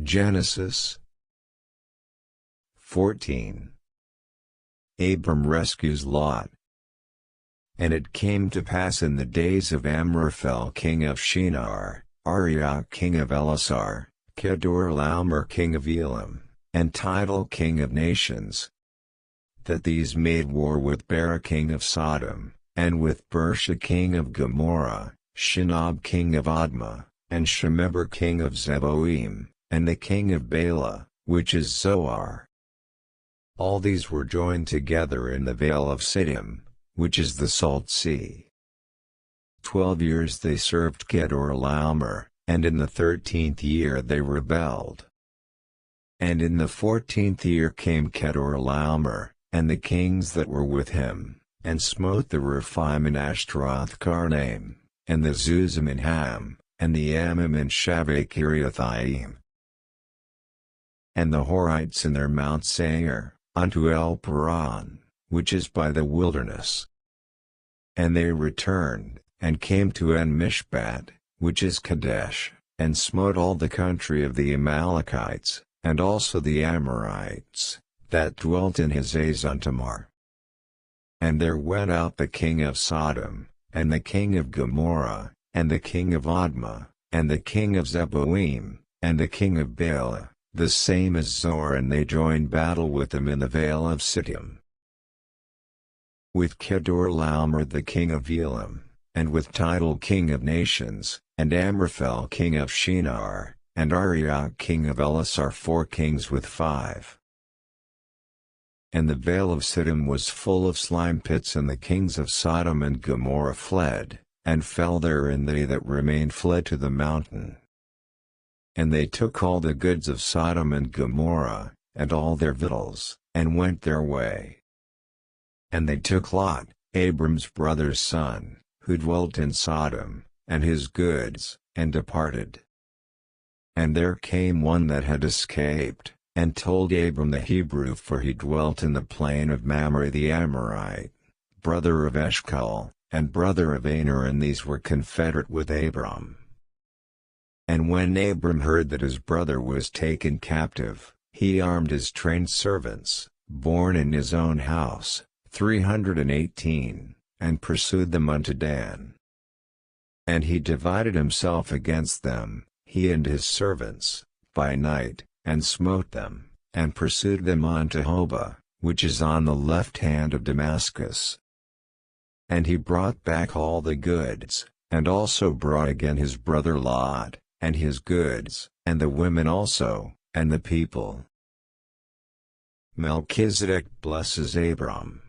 Genesis 14. Abram rescues Lot. And it came to pass in the days of Amraphel king of Shinar, Arioch king of Elasar, Kedorlaomer king of Elam, and Tidal king of nations, that these made war with Bera king of Sodom, and with Bersha king of Gomorrah, Shinab king of Admah, and Shemeber king of Zeboim, and the king of Bela, which is Zoar. All these were joined together in the vale of Siddim, which is the Salt Sea. 12 years they served Kedorlaomer, and in the 13th year they rebelled. And in the 14th year came Kedorlaomer, and the kings that were with him, and smote the Rephaim in Ashtaroth Karnaim, and the Zuzim in Ham, and the Amim in Shaveh Kiriathaim, and the Horites in their Mount Seir, unto El Paran, which is by the wilderness. And they returned, and came to En-Mishpat, which is Kadesh, and smote all the country of the Amalekites, and also the Amorites, that dwelt in Hazazon-Tamar. And there went out the king of Sodom, and the king of Gomorrah, and the king of Admah, and the king of Zeboim, and the king of Bela, the same as Zoar, and they joined battle with them in the vale of Siddim. With Kedorlaomer the king of Elam, and with Tidal king of nations, and Amraphel king of Shinar, and Arioch king of Elasar, 4 kings with 5. And the vale of Siddim was full of slime pits, and the kings of Sodom and Gomorrah fled, and fell therein. They that remained fled to the mountain. And they took all the goods of Sodom and Gomorrah, and all their victuals, and went their way. And they took Lot, Abram's brother's son, who dwelt in Sodom, and his goods, and departed. And there came one that had escaped, and told Abram the Hebrew, for he dwelt in the plain of Mamre the Amorite, brother of Eshcol, and brother of Aner, and these were confederate with Abram. And when Abram heard that his brother was taken captive, he armed his trained servants, born in his own house, 318, and pursued them unto Dan. And he divided himself against them, he and his servants, by night, and smote them, and pursued them unto Hobah, which is on the left hand of Damascus. And he brought back all the goods, and also brought again his brother Lot, and his goods, and the women also, and the people. Melchizedek blesses Abram.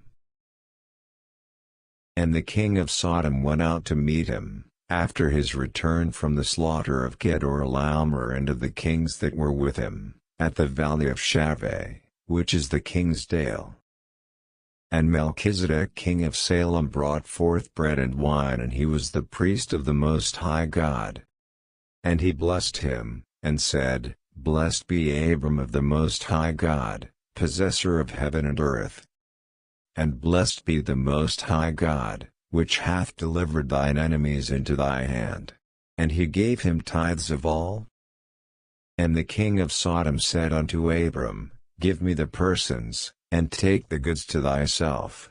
And the king of Sodom went out to meet him, after his return from the slaughter of Kedorlaomer and of the kings that were with him, at the valley of Shaveh, which is the king's dale. And Melchizedek king of Salem brought forth bread and wine, and he was the priest of the Most High God. And he blessed him, and said, Blessed be Abram of the Most High God, possessor of heaven and earth. And blessed be the Most High God, which hath delivered thine enemies into thy hand. And he gave him tithes of all. And the king of Sodom said unto Abram, Give me the persons, and take the goods to thyself.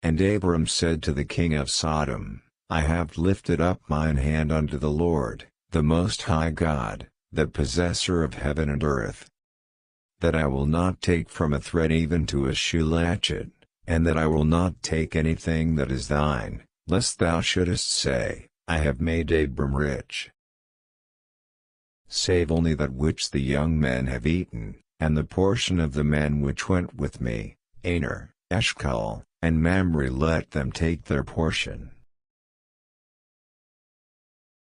And Abram said to the king of Sodom, I have lifted up mine hand unto the Lord, the Most High God, the possessor of heaven and earth, that I will not take from a thread even to a shoe latchet, and that I will not take anything that is thine, lest thou shouldest say, I have made Abram rich. Save only that which the young men have eaten, and the portion of the men which went with me, Aner, Eshcol, and Mamre, let them take their portion.